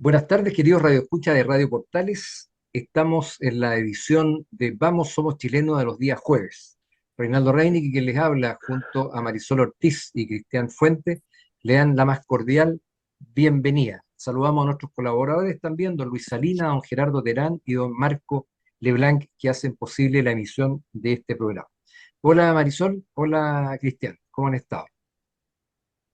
Buenas tardes, queridos radioescuchas de Radio Portales. Estamos en la edición de Vamos, Somos Chilenos de los días jueves. Reinaldo Reinick, que les habla, junto a Marisol Ortiz y Cristian Fuentes, le dan la más cordial bienvenida. Saludamos a nuestros colaboradores también, don Luis Salina, don Gerardo Terán y don Marco Leblanc, que hacen posible la emisión de este programa. Hola Marisol, hola Cristian, ¿cómo han estado?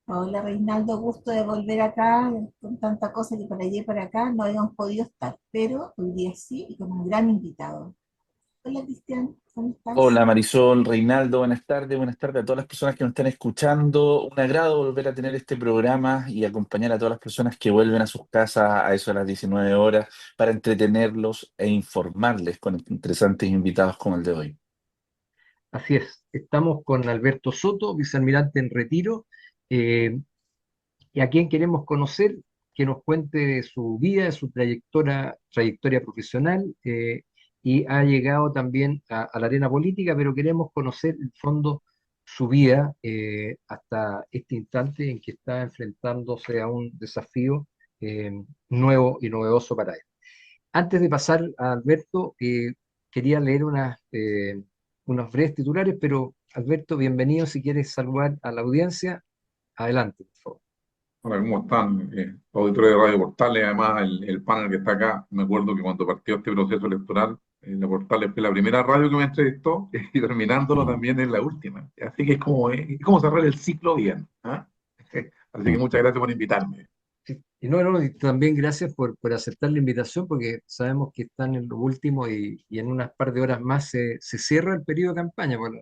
Hola Reinaldo, gusto de volver acá, con tanta cosa que para allá y para acá no habíamos podido estar, pero hoy día sí y con un gran invitado. Hola Cristian, ¿cómo estás? Hola Marisol, Reinaldo, buenas tardes a todas las personas que nos están escuchando. Un agrado volver a tener este programa y acompañar a todas las personas que vuelven a sus casas a eso de las 19 horas para entretenerlos e informarles con interesantes invitados como el de hoy. Así es, estamos con Alberto Soto, vicealmirante en retiro, eh, y a quien queremos conocer, que nos cuente de su vida, de su trayectoria profesional, y ha llegado también a la arena política, pero queremos conocer en fondo su vida hasta este instante en que está enfrentándose a un desafío eh, nuevo y novedoso para él. Antes de pasar a Alberto, quería leer unos breves titulares, pero Alberto, bienvenido. Si quieres saludar a la audiencia, adelante, por favor. Hola, ¿cómo están? Auditores de Radio Portales, además el panel que está acá, me acuerdo que cuando partió este proceso electoral, la Portales fue la primera radio que me entrevistó y terminándolo también es la última. Así que es como cerrar el ciclo bien. ¿Ah? Así que muchas gracias por invitarme. Sí, y no, y también gracias por aceptar la invitación, porque sabemos que están en lo último y en unas par de horas más se cierra el periodo de campaña. Bueno,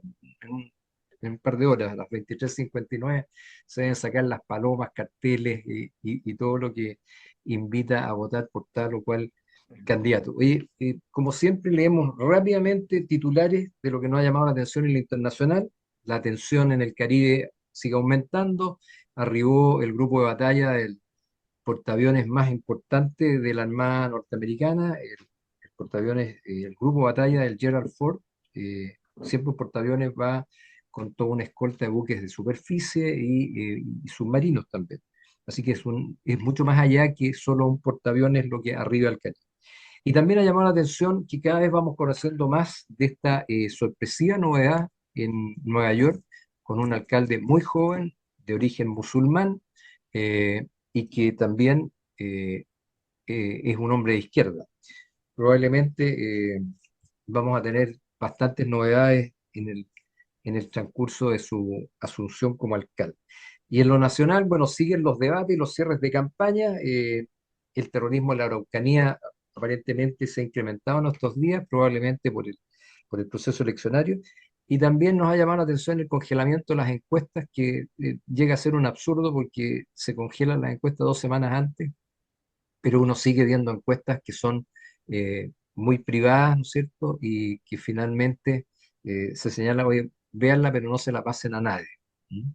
en un par de horas, a las 23:59, se deben sacar las palomas, carteles y todo lo que invita a votar por tal o cual candidato. Oye, como siempre, leemos rápidamente titulares de lo que nos ha llamado la atención en la internacional. La tensión en el Caribe sigue aumentando. Arribó el grupo de batalla del portaaviones más importante de la Armada norteamericana, el portaaviones, el grupo de batalla del Gerald Ford. Siempre un portaaviones va con toda una escolta de buques de superficie y submarinos también. Así que es mucho más allá que solo un portaaviones lo que arriba al Caribe. Y también ha llamado la atención que cada vez vamos conociendo más de esta sorpresiva novedad en Nueva York, con un alcalde muy joven, de origen musulmán, y que también es un hombre de izquierda. Probablemente vamos a tener bastantes novedades en el transcurso de su asunción como alcalde. Y en lo nacional, bueno, siguen los debates y los cierres de campaña. El terrorismo en la Araucanía aparentemente se ha incrementado en estos días, probablemente por el proceso eleccionario. Y también nos ha llamado la atención el congelamiento de las encuestas, que llega a ser un absurdo porque se congelan las encuestas 2 semanas antes, pero uno sigue viendo encuestas que son muy privadas, ¿no es cierto? Y que finalmente se señala, oye, véanla, pero no se la pasen a nadie. ¿Mm?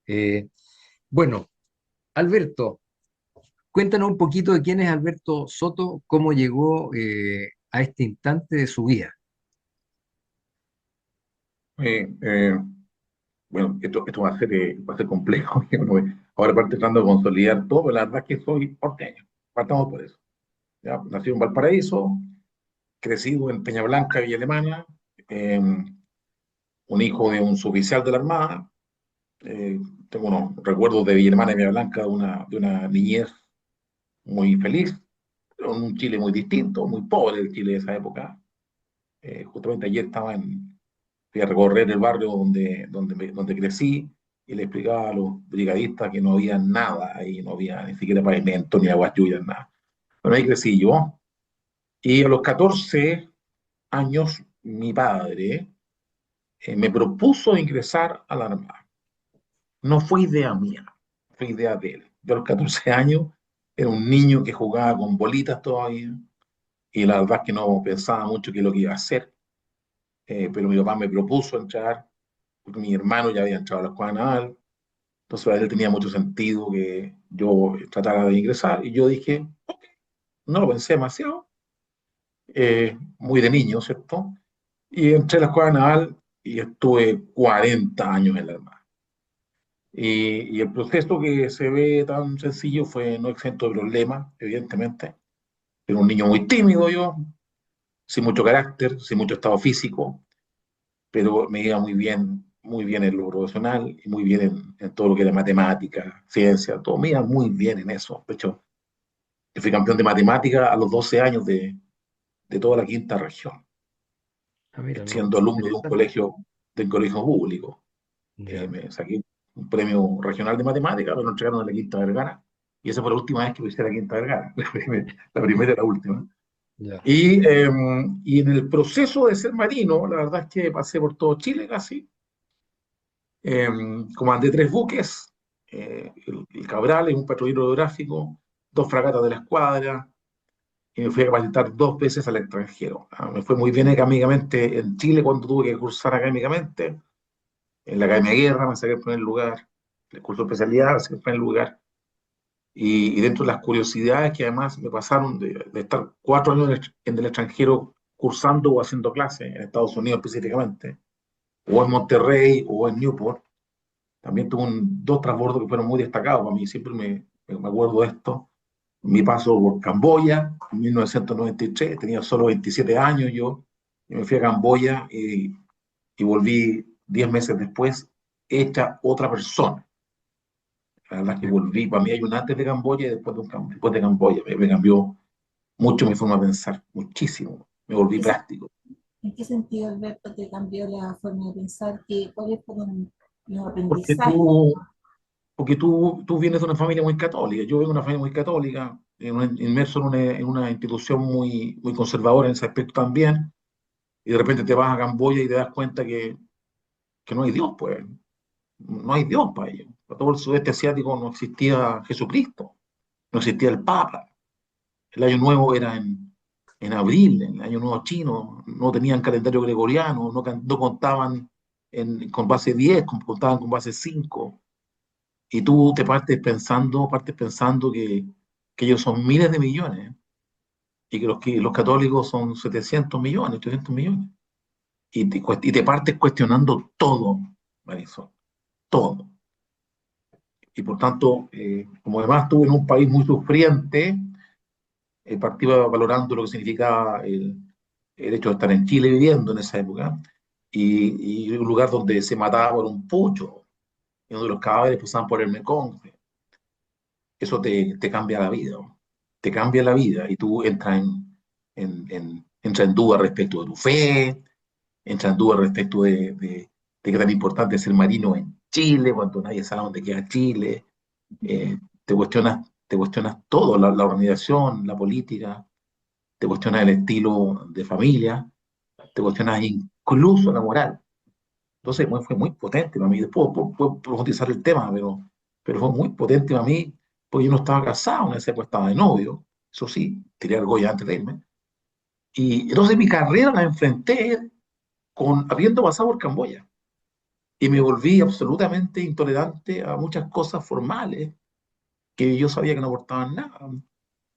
Eh, bueno, Alberto, cuéntanos un poquito de quién es Alberto Soto, cómo llegó a este instante de su vida. Eh, eh, bueno, va a ser complejo. Bueno, ahora parte tratando de consolidar todo, pero la verdad es que soy porteño. Partamos por eso. Ya, nací en Valparaíso, crecido en Peña Blanca, Villa Alemana, eh, un hijo de un suboficial de la Armada. Eh, Tengo unos recuerdos de Villa Alemana y Villa Blanca de una niñez muy feliz, pero en un Chile muy distinto, muy pobre el Chile de esa época. Justamente ayer fui a recorrer el barrio donde crecí y le explicaba a los brigadistas que no había nada ahí, no había ni siquiera pavimento, ni aguas lluvias, nada. Bueno, ahí crecí yo. Y a los 14 años, mi padre me propuso ingresar a la Armada. No fue idea mía, fue idea de él. Yo a los 14 años era un niño que jugaba con bolitas todavía y la verdad es que no pensaba mucho qué es lo que iba a hacer. Pero mi papá me propuso entrar porque mi hermano ya había entrado a la escuela naval, entonces para él tenía mucho sentido que yo tratara de ingresar y yo dije, ok, no lo pensé demasiado, muy de niño, ¿cierto? Y entré a la escuela naval y estuve 40 años en la Armada. Y el proceso que se ve tan sencillo fue no exento de problemas, evidentemente. Era un niño muy tímido yo, sin mucho carácter, sin mucho estado físico, pero me iba muy bien en lo profesional y muy bien en todo lo que era matemática, ciencia, todo me iba muy bien en eso. De hecho, yo fui campeón de matemática a los 12 años de toda la quinta región, Ah, mira, no, siendo alumno interesante. de un colegio público. Ya. Me saqué un premio regional de matemática, me lo entregaron a la Quinta Vergara, y esa fue la última vez que visité la Quinta Vergara, la primera y la última. Ya. Y en el proceso de ser marino, la verdad es que pasé por todo Chile casi, eh, comandé 3 buques, el Cabral, en un patrullero hidrográfico, 2 fragatas de la escuadra, y me fui a capacitar 2 veces al extranjero. Me fue muy bien académicamente en Chile cuando tuve que cursar académicamente. En la Academia de Guerra me saqué el primer lugar, el curso de especialidad me saqué el primer lugar. Y dentro de las curiosidades que además me pasaron de estar 4 años en el extranjero cursando o haciendo clases, en Estados Unidos específicamente, o en Monterrey o en Newport, también tuve 2 transbordos que fueron muy destacados para mí, siempre me acuerdo de esto. Mi paso por Camboya en 1993, tenía solo 27 años yo, y me fui a Camboya y volví 10 meses después, hecha otra persona. La verdad es que Ya. volví, para mí hay un antes de Camboya y después de Camboya. Me cambió mucho mi forma de pensar, muchísimo. Me volví ¿Qué sen- práctico. ¿En qué sentido, Alberto, te cambió la forma de pensar? ¿Cuáles fueron los Porque aprendizajes? tú, tú vienes de una familia muy católica. Yo vengo de una familia muy católica, inmerso en una institución muy conservadora en ese aspecto también. Y de repente te vas a Camboya y te das cuenta que no hay Dios, pues. No hay Dios para ellos. Para todo el sudeste asiático no existía Jesucristo, no existía el Papa. El año nuevo era en abril, en el año nuevo chino, no tenían calendario gregoriano, no contaban con base 10, contaban con base 5. Y tú te partes pensando que ellos son miles de millones y que los católicos son 700 millones, 800 millones. Y te partes cuestionando todo, Marisol, todo. Y por tanto, como además estuve en un país muy sufriente, partí valorando lo que significaba el hecho de estar en Chile viviendo en esa época, y un lugar donde se mataba por un pucho, y donde los cadáveres pasaban por el Mekong. Eso te cambia la vida, ¿no? Te cambia la vida, y tú entras en duda respecto de tu fe, entras en duda respecto de qué tan importante es ser marino en Chile, cuando nadie sabe dónde queda Chile. Te cuestionas todo, la organización, la política, te cuestionas el estilo de familia, te cuestionas incluso la moral. Entonces fue muy potente para mí. Después puedo profundizar el tema, pero fue muy potente para mí, porque yo no estaba casado, en ese época estaba de novio, eso sí, tiré argolla antes de irme. Y entonces mi carrera la enfrenté habiendo pasado por Camboya. Y me volví absolutamente intolerante a muchas cosas formales que yo sabía que no aportaban nada.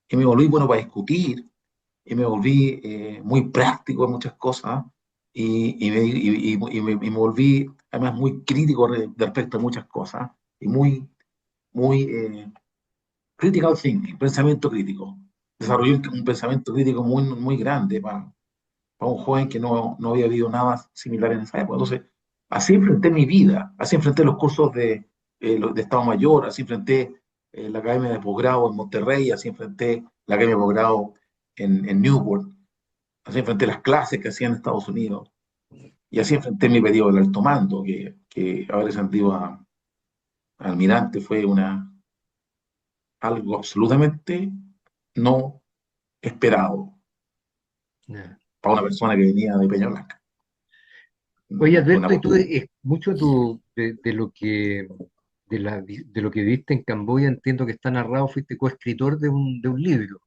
Y me volví bueno para discutir, y me volví muy práctico en muchas cosas, y me volví además muy crítico respecto a muchas cosas, y muy critical thinking, pensamiento crítico. Desarrollé un pensamiento crítico muy grande para un joven que no había habido nada similar en esa época. Entonces, así enfrenté mi vida, así enfrenté los cursos de Estado Mayor, así enfrenté la Academia de Posgrado en Monterrey, así enfrenté la Academia de Posgrado en Newport, así enfrenté las clases que hacía en Estados Unidos, y así enfrenté mi periodo del alto mando, que haber ascendido a almirante fue algo absolutamente no esperado Ya. para una persona que venía de Peña Blanca. Oye, Una Alberto, y tú, postura. mucho de lo que de lo que viste en Camboya, entiendo que está narrado, fuiste coescritor de un libro.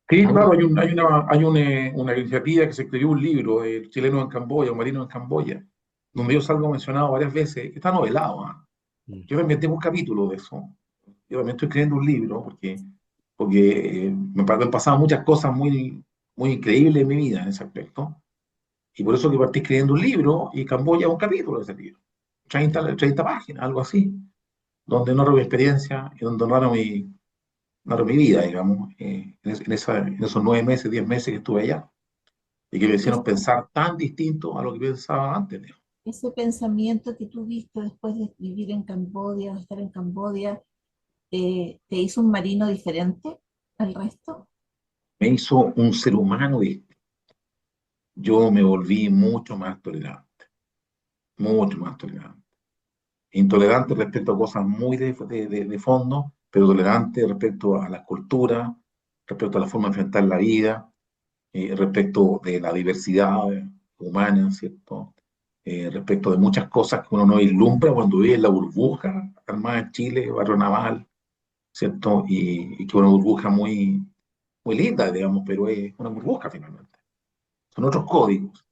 Sí, Ahora, claro, hay una iniciativa que se escribió un libro, El chileno en Camboya, un marino en Camboya, donde yo salgo mencionado varias veces, está novelado, ¿ah? mm, Yo me inventé un capítulo de eso. Yo también estoy escribiendo un libro porque me han pasado muchas cosas muy increíbles en mi vida en ese aspecto. Y por eso que partí escribiendo un libro y Camboya es un capítulo de ese libro. 30 páginas, algo así, donde narro mi experiencia y donde narro mi vida, digamos, en esos 9 meses, 10 meses que estuve allá y que me hicieron Ese, pensar tan distinto a lo que pensaba antes, digamos. ese pensamiento que tuviste después de vivir en Camboya, o estar en Camboya, ¿te hizo un marino diferente al resto? Me hizo un ser humano distinto. Yo me volví mucho más tolerante. Intolerante respecto a cosas muy de fondo, pero tolerante respecto a las culturas, respecto a la forma de enfrentar la vida, respecto de la diversidad humana, ¿cierto? Respecto de muchas cosas que uno no vislumbra cuando vive en la burbuja armada en Chile, barrio naval, ¿cierto? Y que una burbuja muy linda, digamos, pero es una burbuja finalmente. Son otros códigos.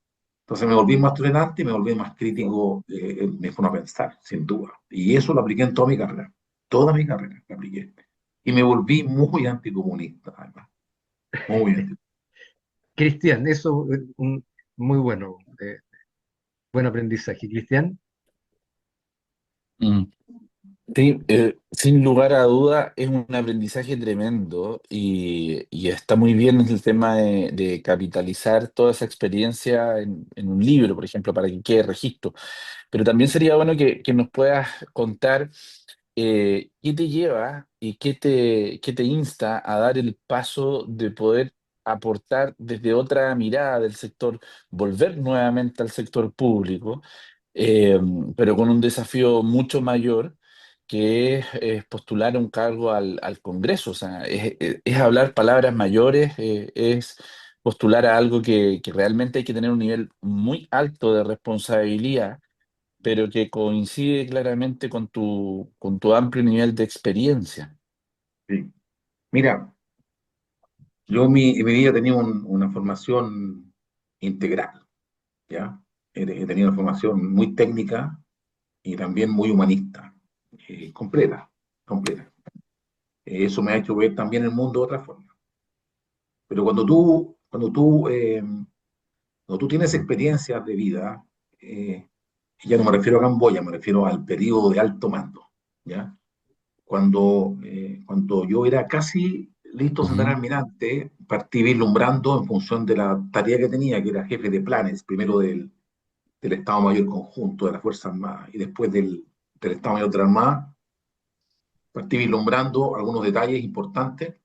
Entonces me volví más tolerante y me volví más crítico en mi forma de pensar, sin duda. Y eso lo apliqué en toda mi carrera la apliqué. Y me volví muy anticomunista, además, muy anticomunista. Cristian, eso es muy bueno, buen aprendizaje. Cristian, Mm. Sí, sin lugar a duda es un aprendizaje tremendo y está muy bien el tema de capitalizar toda esa experiencia en un libro, por ejemplo, para que quede registro. Pero también sería bueno que nos puedas contar qué te lleva y qué te insta a dar el paso de poder aportar desde otra mirada del sector, volver nuevamente al sector público, eh, pero con un desafío mucho mayor, que es postular un cargo al Congreso. O sea, es hablar palabras mayores, es postular a algo que realmente hay que tener un nivel muy alto de responsabilidad, pero que coincide claramente con tu amplio nivel de experiencia. Sí. Mira, yo en mi vida he tenido una formación integral, ¿ya? He tenido una formación muy técnica y también muy humanista, completa, completa. Eso me ha hecho ver también el mundo de otra forma. Pero cuando tú tienes experiencias de vida, y ya no me refiero a Camboya, me refiero al periodo de alto mando, ¿ya? Cuando yo era casi listo a ser Ujú, almirante, partí vislumbrando en función de la tarea que tenía, que era jefe de planes, primero del Estado Mayor Conjunto de las Fuerzas Armadas y después del Estado Mayor de la Armada, partí vislumbrando algunos detalles importantes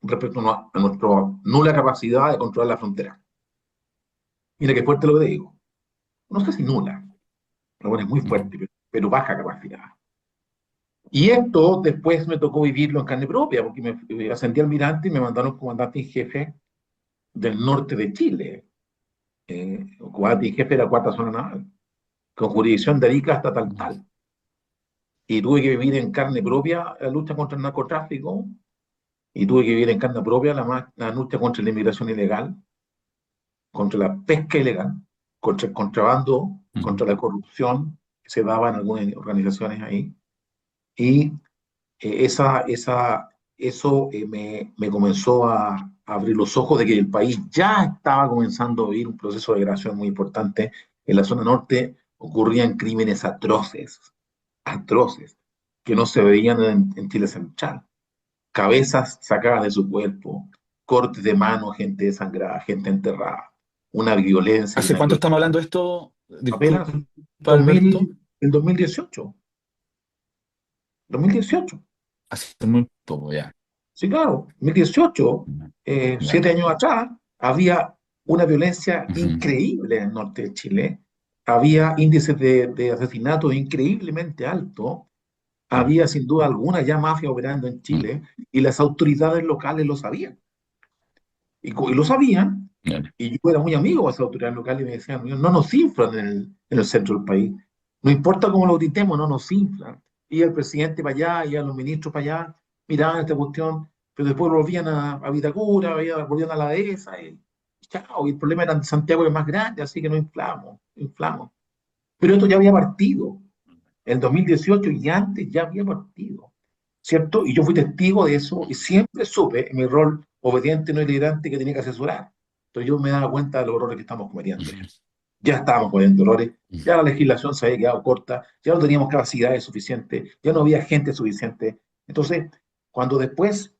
respecto a nuestra nula capacidad de controlar la frontera. Mira qué fuerte lo que te digo. No sé si nula, bueno, es muy ujú, fuerte, pero baja capacidad. Y esto después me tocó vivirlo en carne propia, porque me ascendí al almirante y me mandaron comandante en jefe del norte de Chile. Comandante en jefe de la cuarta zona naval, con jurisdicción de Arica hasta Taltal. Y tuve que vivir en carne propia la lucha contra el narcotráfico, y tuve que vivir en carne propia la lucha contra la inmigración ilegal, contra la pesca ilegal, contra el contrabando, ujú. contra la corrupción que se daba en algunas organizaciones ahí. Y eso me comenzó a abrir los ojos de que el país ya estaba comenzando a vivir un proceso de degradación muy importante. En la zona norte ocurrían crímenes atroces, atroces, que no se veían en Chile Central. Cabezas sacadas de su cuerpo, cortes de mano, gente desangrada, gente enterrada, una violencia y ¿Hace una cuánto estamos crueldad. hablando de esto? Apenas Disculpa, 2000, Alberto. el 2018, 2018. Hace muy poco ya. Sí, claro, 2018, Ya. 7 años atrás, había una violencia Ujú, increíble en el norte de Chile, había índices de asesinatos increíblemente altos, había sin duda alguna ya mafia operando en ujú, Chile y las autoridades locales lo sabían. Y lo sabían, ya. y yo era muy amigo de esas autoridades locales y me decían, no nos inflan en el centro del país, no importa cómo lo gritemos, no nos inflan. Y el presidente para allá, y los ministros para allá, miraban esta cuestión, pero después volvían a Vitacura, volvían a la dehesa, y chao, y el problema era en Santiago que es más grande, así que no inflamos, inflamos. Pero esto ya había partido, en 2018 y antes ya había partido, ¿cierto? Y yo fui testigo de eso y siempre supe en mi rol obediente, no iliberante, que tenía que asesorar. Entonces yo me daba cuenta de los errores que estamos cometiendo. Ujú. ya estábamos con dolores, ya la legislación se había quedado corta, ya no teníamos capacidades suficientes, ya no había gente suficiente. Entonces, cuando después,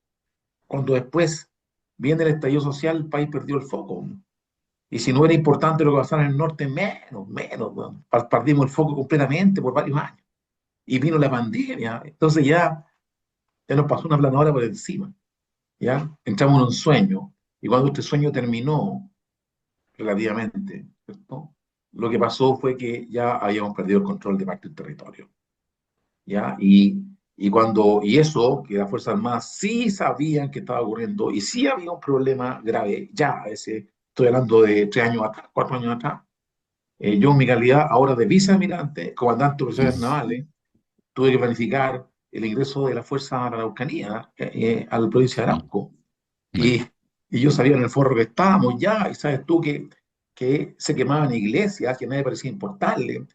cuando después viene el estallido social, el país perdió el foco. Y si no era importante lo que pasaba en el norte, menos, bueno, perdimos el foco completamente por varios años. Y vino la pandemia, entonces ya nos pasó una planadora por encima, ¿ya? Entramos en un sueño, y cuando este sueño terminó, relativamente, ¿cierto? Lo que pasó fue que ya habíamos perdido el control de parte del territorio, ¿ya? Y eso, que las Fuerzas Armadas sí sabían que estaba ocurriendo, y sí había un problema grave, ya, estoy hablando de 3 años atrás, 4 años atrás. Yo en mi calidad ahora de vicealmirante, comandante de operaciones navales, tuve que planificar el ingreso de la Fuerza a la Araucanía, a la provincia de Arauco. Y, y yo sabía en el forro que estábamos ya, y sabes tú que se quemaban iglesias, que a nadie parecía importarle,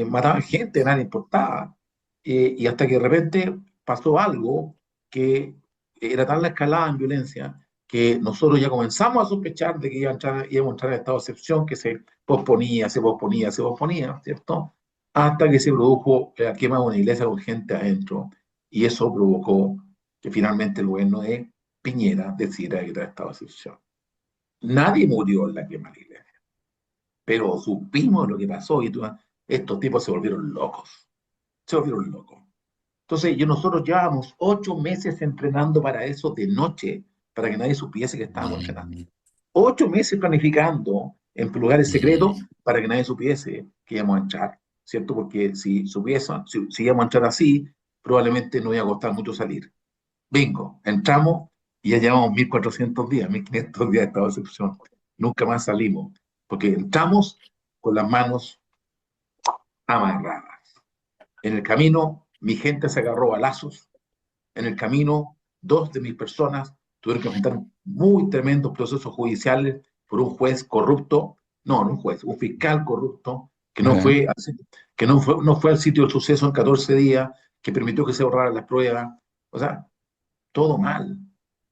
mataban gente, nadie importaba. Y hasta que de repente pasó algo que era tan la escalada en violencia que nosotros ya comenzamos a sospechar de que íbamos a entrar en estado de excepción, que se posponía, se posponía, se posponía, ¿cierto? Hasta que se produjo la quema de una iglesia con gente adentro, y eso provocó que finalmente el gobierno de Piñera decidiera decretar estado de excepción. Nadie murió en la quema de la iglesia, pero supimos lo que pasó y estos tipos se volvieron locos, se volvieron locos. Entonces, nosotros llevábamos 8 meses entrenando para eso de noche, para que nadie supiese que estábamos entrenando. 8 meses planificando en lugares secretos para que nadie supiese que íbamos a entrar, ¿cierto? Porque si íbamos a entrar así, probablemente no iba a costar mucho salir. Bingo, entramos y ya llevamos 1400 días, 1500 días de estado de excepción. Nunca más salimos, porque entramos con las manos amarradas. En el camino, mi gente se agarró a balazos. En el camino, 2 de mis personas tuvieron que enfrentar muy tremendos procesos judiciales por un juez corrupto, no un juez, un fiscal corrupto, que no Ajá. fue, no fue al sitio del suceso en 14 días, que permitió que se borraran las pruebas. O sea, todo mal.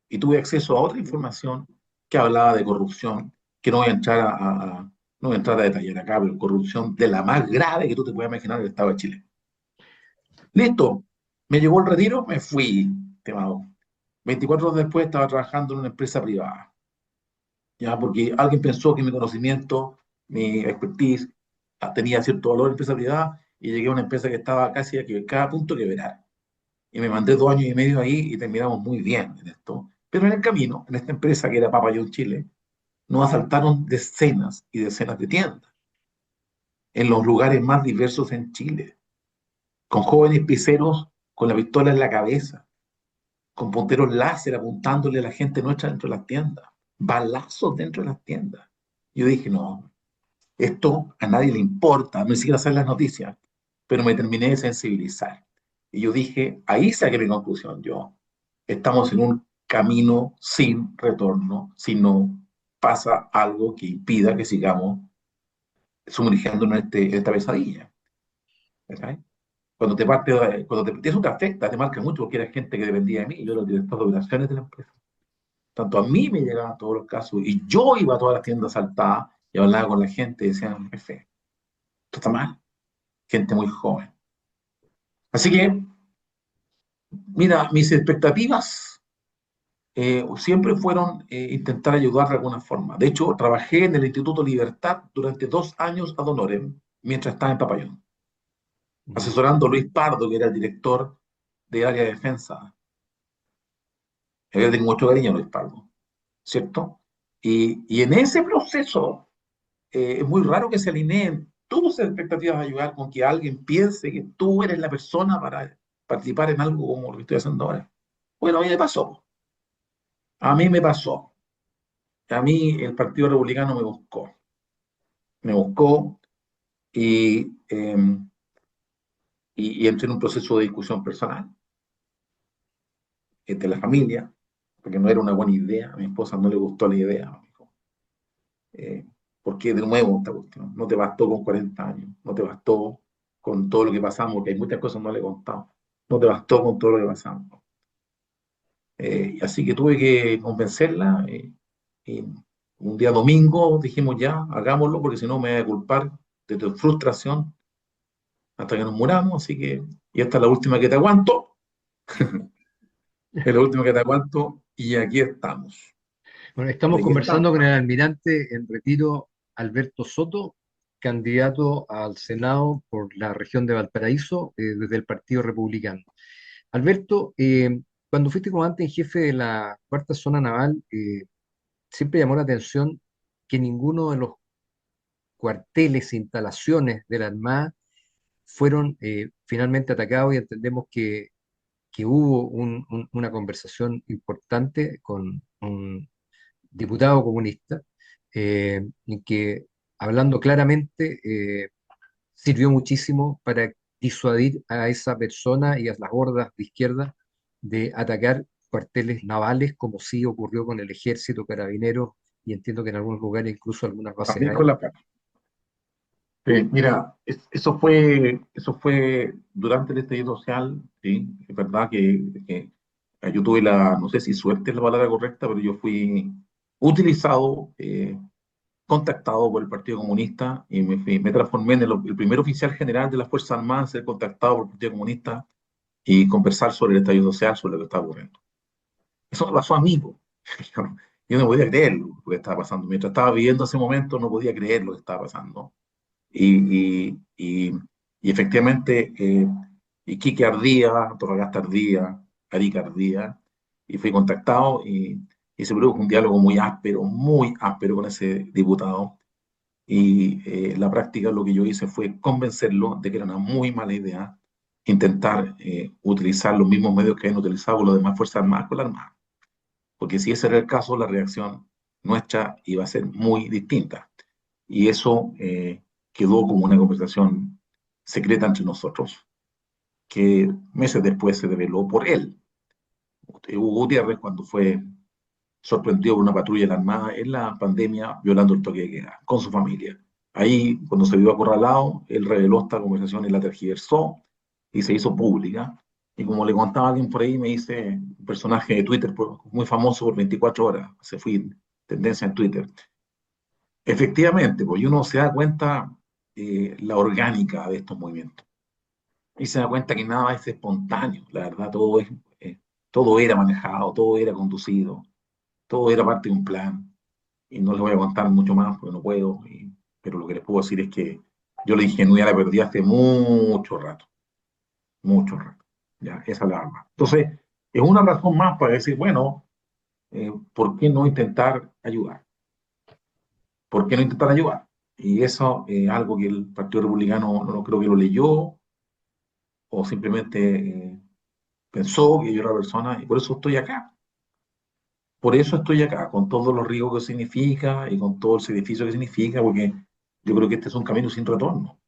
Y tuve acceso a otra información que hablaba de corrupción, que no voy a entrar no voy a entrar a detallar acá, pero corrupción de la más grave que tú te puedas imaginar en el Estado de Chile. Listo, me llegó el retiro, me fui, estimado. 24 horas después estaba trabajando en una empresa privada, ya, porque alguien pensó que mi conocimiento, mi expertise, tenía cierto valor en empresa privada, y llegué a una empresa que estaba casi a cada punto que verá. Y me mandé 2 años y medio ahí y terminamos muy bien en esto. Pero en el camino, en esta empresa que era Papayón Chile, nos asaltaron decenas y decenas de tiendas en los lugares más diversos en Chile, con jóvenes piseros con la pistola en la cabeza, con punteros láser apuntándole a la gente nuestra dentro de las tiendas, balazos dentro de las tiendas. Yo dije, no, esto a nadie le importa, no siquiera saber las noticias, pero me terminé de sensibilizar. Y yo dije, ahí saqué mi conclusión yo. Estamos en un camino sin retorno si no pasa algo que impida que sigamos sumergiéndonos en esta pesadilla. ¿Sabes? Eso te afecta, te marca mucho porque era gente que dependía de mí, y yo era el director de operaciones de la empresa. Tanto a mí me llegaban todos los casos y yo iba a todas las tiendas saltadas y hablaba con la gente y decían, jefe, esto está mal, gente muy joven. Así que, mira, mis expectativas siempre fueron intentar ayudar de alguna forma. De hecho, trabajé en el Instituto Libertad durante 2 años ad honorem mientras estaba en Papayón, asesorando a Luis Pardo, que era el director de área de defensa. Yo tengo mucho cariño a Luis Pardo, ¿cierto? Y en ese proceso es muy raro que se alineen tus expectativas de ayudar con que alguien piense que tú eres la persona para participar en algo como lo que estoy haciendo ahora. Bueno, a mí me pasó. A mí me pasó. A mí el Partido Republicano me buscó. Me buscó y entré en un proceso de discusión personal entre la familia, porque no era una buena idea. A mi esposa no le gustó la idea. Me dijo, eh, porque de nuevo esta cuestión, no te bastó con 40 años, no te bastó con todo lo que pasamos, porque hay muchas cosas que no le he contado, no te bastó con todo lo que pasamos. Así que tuve que convencerla, y Un día domingo dijimos ya, hagámoslo, porque si no me voy a culpar de tu frustración hasta que nos muramos, así que, y esta es la última que te aguanto, es la última que te aguanto, y aquí estamos. Bueno, Y estamos aquí estamos. conversando con el almirante en retiro Alberto Soto, candidato al Senado por la región de Valparaíso, desde el Partido Republicano. Alberto, cuando fuiste comandante en jefe de la cuarta zona naval, siempre llamó la atención que ninguno de los cuarteles e instalaciones de la Armada fueron finalmente atacados y entendemos que hubo una conversación importante con un diputado comunista, y que, hablando claramente, sirvió muchísimo para disuadir a esa persona y a las hordas de izquierda de atacar cuarteles navales, como sí ocurrió con el ejército, carabineros, y entiendo que en algunos lugares incluso algunas bases También con aéreas. la plata. Mira, eso fue durante el estallido social, ¿sí? Es verdad que yo tuve no sé si suerte es la palabra correcta, pero yo fui utilizado, contactado por el Partido Comunista y me transformé en el primer oficial general de las Fuerzas Armadas, ser contactado por el Partido Comunista y conversar sobre el estallido social, sobre lo que estaba ocurriendo. Eso me pasó a mí, po. Yo no podía creer lo que estaba pasando. Mientras estaba viviendo ese momento, no podía creer lo que estaba pasando. Y, y, y, y efectivamente, Iquique ardía, Antofagasta ardía, Arica ardía, y fui contactado y se produjo un diálogo muy áspero con ese diputado. Y en la práctica lo que yo hice fue convencerlo de que era una muy mala idea intentar utilizar los mismos medios que habían utilizado con las demás Fuerzas Armadas con la Armada. Porque si ese era el caso, la reacción nuestra iba a ser muy distinta. Y eso quedó como una conversación secreta entre nosotros, que meses después se reveló por él. Hugo Gutiérrez, cuando fue sorprendido por una patrulla de la Armada en la pandemia violando el toque de queda con su familia. Ahí, cuando se vio acorralado, él reveló esta conversación y la tergiversó y se hizo pública. Y como le contaba a alguien por ahí, me dice un personaje de Twitter muy famoso por 24 horas, se fue tendencia en Twitter. Efectivamente, pues y uno se da cuenta la orgánica de estos movimientos y se da cuenta que nada es espontáneo, la verdad, todo era manejado, todo era conducido, todo era parte de un plan y no les voy a contar mucho más porque no puedo, pero lo que les puedo decir es que yo la ingenuidad la perdí hace mucho rato, ya, esa es la arma. Entonces, es una razón más para decir, bueno, ¿por qué no intentar ayudar? ¿Por qué no intentar ayudar? Y eso es algo que el Partido Republicano no creo que lo leyó o simplemente pensó que yo era la persona y por eso estoy acá. Por eso estoy acá, con todos los riesgos que significa y con todo el sacrificio que significa, porque yo creo que este es un camino sin retorno.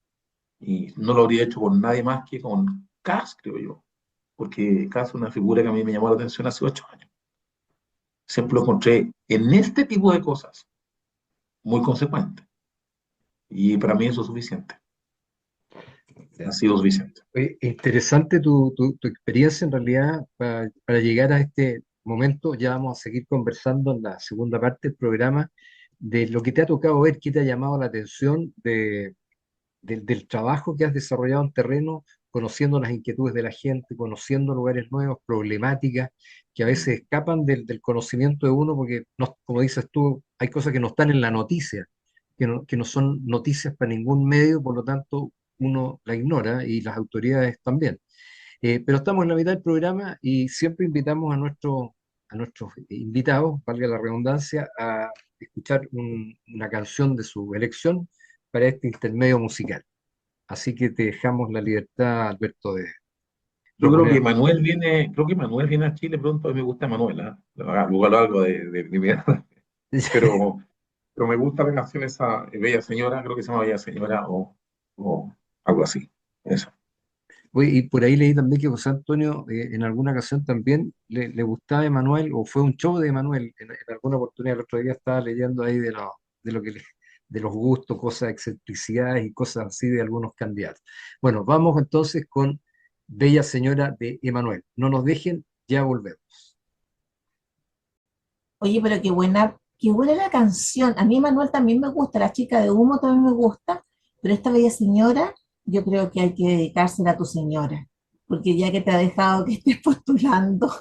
Y no lo habría hecho con nadie más que con Kass, creo yo. Porque Kass es una figura que a mí me llamó la atención hace 8 años. Siempre lo encontré en este tipo de cosas muy consecuente. Y para mí eso es suficiente. Ha sido suficiente. Oye, interesante tu experiencia en realidad para llegar a este momento. Ya vamos a seguir conversando en la segunda parte del programa de lo que te ha tocado ver, qué te ha llamado la atención del trabajo que has desarrollado en terreno, conociendo las inquietudes de la gente, conociendo lugares nuevos, problemáticas que a veces escapan del conocimiento de uno, porque, no, como dices tú, hay cosas que no están en la noticia, que no son noticias para ningún medio, por lo tanto uno la ignora y las autoridades también. Pero estamos en la mitad del programa y siempre invitamos a nuestros invitados, valga la redundancia, a escuchar una canción de su elección para este intermedio musical. Así que te dejamos la libertad, Alberto, de Yo proponer. creo que Manuel viene a Chile pronto, a mí me gusta Manuel, ¿ah? Luego algo de mi edad, pero, pero me gusta la canción esa, Bella Señora, creo que se llama Bella Señora o algo así. Eso. Oye, y por ahí leí también que José Antonio en alguna ocasión también le gustaba Emanuel, o fue un show de Emanuel en alguna oportunidad. El otro día estaba leyendo ahí de los gustos, cosas, excentricidades y cosas así de algunos candidatos. Bueno, vamos entonces con Bella Señora de Emanuel. No nos dejen, ya volvemos. Oye, pero qué buena qué buena la canción. A mí Manuel también me gusta, La chica de humo también me gusta, pero esta bella señora, yo creo que hay que dedicársela a tu señora, porque ya que te ha dejado que estés postulando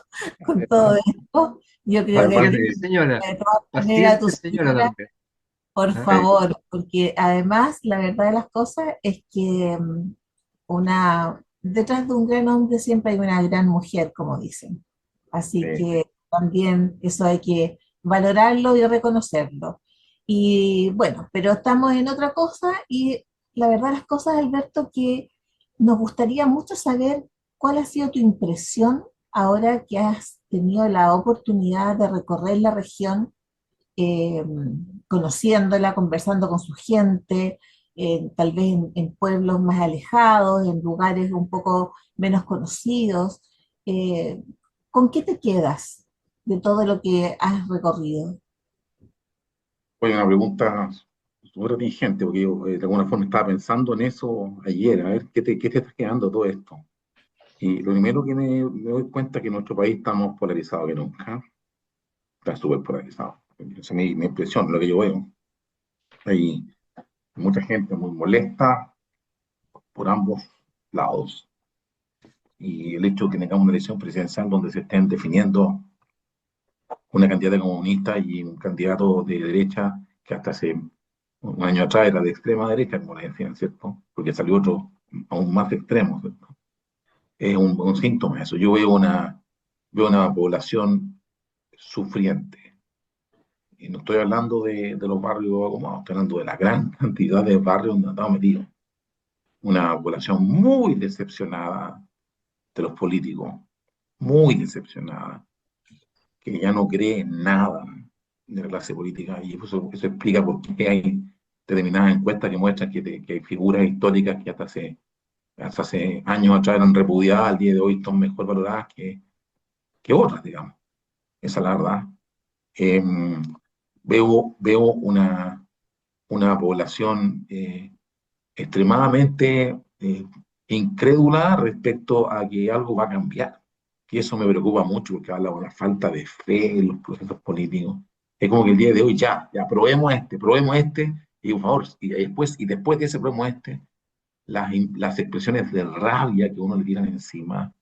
con todo Además, esto, yo creo que hay además que Paciente de, señora, de todas maneras a tu paciente señora señora, también. por ¿Ah? favor, porque además la verdad de las cosas es que detrás de un gran hombre siempre hay una gran mujer, como dicen. Así eh, que también eso hay que valorarlo y reconocerlo. Y bueno, pero estamos en otra cosa y la verdad de las cosas, Alberto, que nos gustaría mucho saber cuál ha sido tu impresión ahora que has tenido la oportunidad de recorrer la región, eh, conociéndola, conversando con su gente, tal vez en pueblos más alejados, en lugares un poco menos conocidos. Eh, ¿Con qué te quedas de todo lo que has recorrido? fue una pregunta súper atingente, porque yo de alguna forma estaba pensando en eso ayer, a ver qué te está quedando todo esto. Y lo primero que me doy cuenta es que en nuestro país estamos polarizados que nunca, está súper polarizado. Esa es mi impresión, lo que yo veo. Hay mucha gente muy molesta por ambos lados. Y el hecho de que tengamos una elección presidencial donde se estén definiendo una candidata comunista y un candidato de derecha que hasta hace un año atrás era de extrema derecha, como le decían, ¿cierto? Porque salió otro aún más extremo, ¿cierto? Es un síntoma de eso. Yo veo una población sufriente. Y no estoy hablando de los barrios acomodados, estoy hablando de la gran cantidad de barrios donde estamos metidos. Una población muy decepcionada de los políticos, muy decepcionada, que ya no cree en nada de la clase política. Y eso explica por qué hay determinadas encuestas que muestran que hay figuras históricas que hasta hace años atrás eran repudiadas, al día de hoy son mejor valoradas que otras, digamos. Esa es la verdad. Eh, veo una población extremadamente incrédula respecto a que algo va a cambiar. Y eso me preocupa mucho porque habla de la falta de fe en los procesos políticos. Es como que el día de hoy ya probemos este, y por favor, y después de ese probemos este, las expresiones de rabia que uno le tiran encima,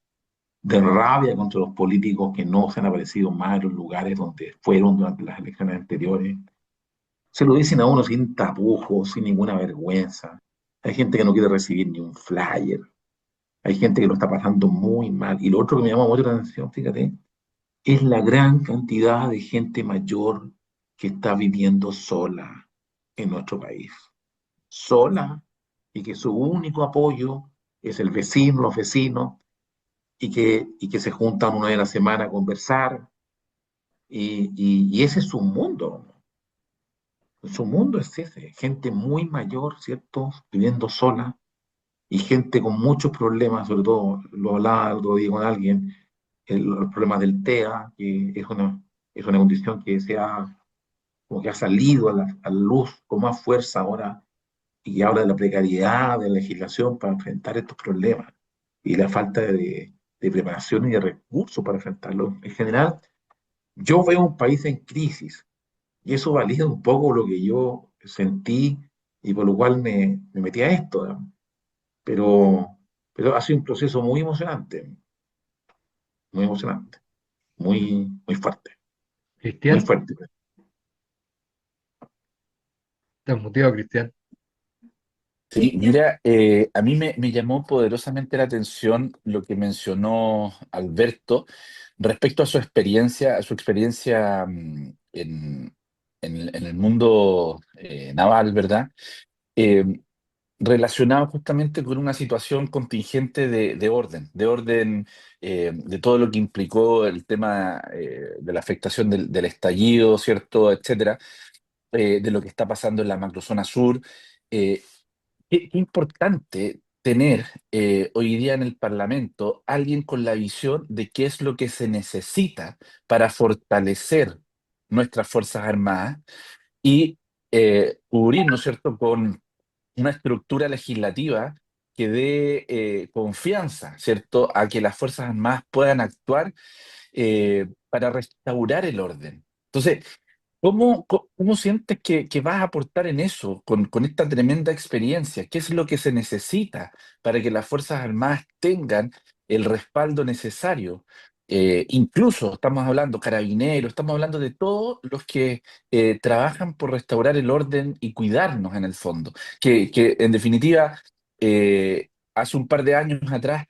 de rabia contra los políticos que no se han aparecido más en los lugares donde fueron durante las elecciones anteriores, se lo dicen a uno sin tapujos, sin ninguna vergüenza. Hay gente que no quiere recibir ni un flyer. Hay gente que lo está pasando muy mal. Y lo otro que me llama mucho la atención, fíjate, es la gran cantidad de gente mayor que está viviendo sola en nuestro país. Sola, y que su único apoyo es el vecino, los vecinos, y que se juntan una vez a la semana a conversar. Y ese es su mundo. Su mundo es ese. Gente muy mayor, ¿cierto? Viviendo sola y gente con muchos problemas, sobre todo, lo hablaba el otro día con alguien, los problemas del TEA, que es una condición que como que ha salido a la luz con más fuerza ahora y habla de la precariedad de la legislación para enfrentar estos problemas y la falta de preparación y de recursos para enfrentarlos. En general, yo veo un país en crisis y eso valida un poco lo que yo sentí y por lo cual me metí a esto, ¿no? Pero, pero ha sido un proceso muy emocionante, muy Cristian, fuerte. estás muteado, Cristian. Sí, mira, a mí me llamó poderosamente la atención lo que mencionó Alberto respecto a su experiencia en el mundo naval, ¿verdad? Eh, Relacionado justamente con una situación contingente de orden, de todo lo que implicó el tema de la afectación del estallido, ¿cierto? Etcétera, de lo que está pasando en la macrozona sur. Eh, qué importante tener hoy día en el Parlamento alguien con la visión de qué es lo que se necesita para fortalecer nuestras Fuerzas Armadas y cubrir, ¿no es cierto?, con una estructura legislativa que dé confianza, ¿cierto?, a que las Fuerzas Armadas puedan actuar para restaurar el orden. Entonces, ¿Cómo sientes que vas a aportar en eso, con esta tremenda experiencia? ¿Qué es lo que se necesita para que las Fuerzas Armadas tengan el respaldo necesario? Incluso estamos hablando carabineros, estamos hablando de todos los que trabajan por restaurar el orden y cuidarnos en el fondo, que en definitiva, hace un par de años atrás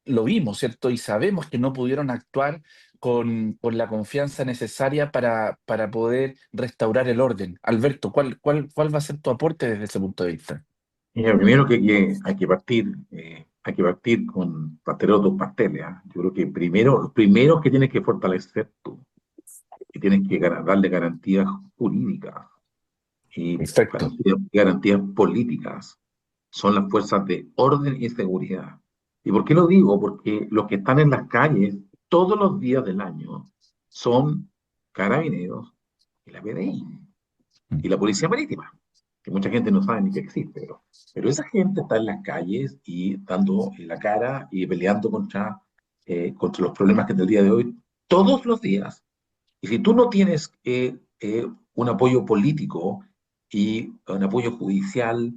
lo vimos, ¿cierto? Y sabemos que no pudieron actuar con la confianza necesaria para poder restaurar el orden. Alberto, ¿cuál va a ser tu aporte desde ese punto de vista? Mira, primero que hay que partir con pasteles o dos pasteles. ¿Ah? Yo creo que primero, los primeros que tienes que fortalecer tú, que tienes que darle garantías jurídicas y Perfecto. garantías políticas, son las fuerzas de orden y seguridad. ¿Y por qué lo digo? Porque los que están en las calles todos los días del año son carabineros y la PDI y la Policía Marítima, que mucha gente no sabe ni que existe, pero esa gente está en las calles y dando la cara y peleando contra los problemas que del día de hoy todos los días. Y si tú no tienes un apoyo político y un apoyo judicial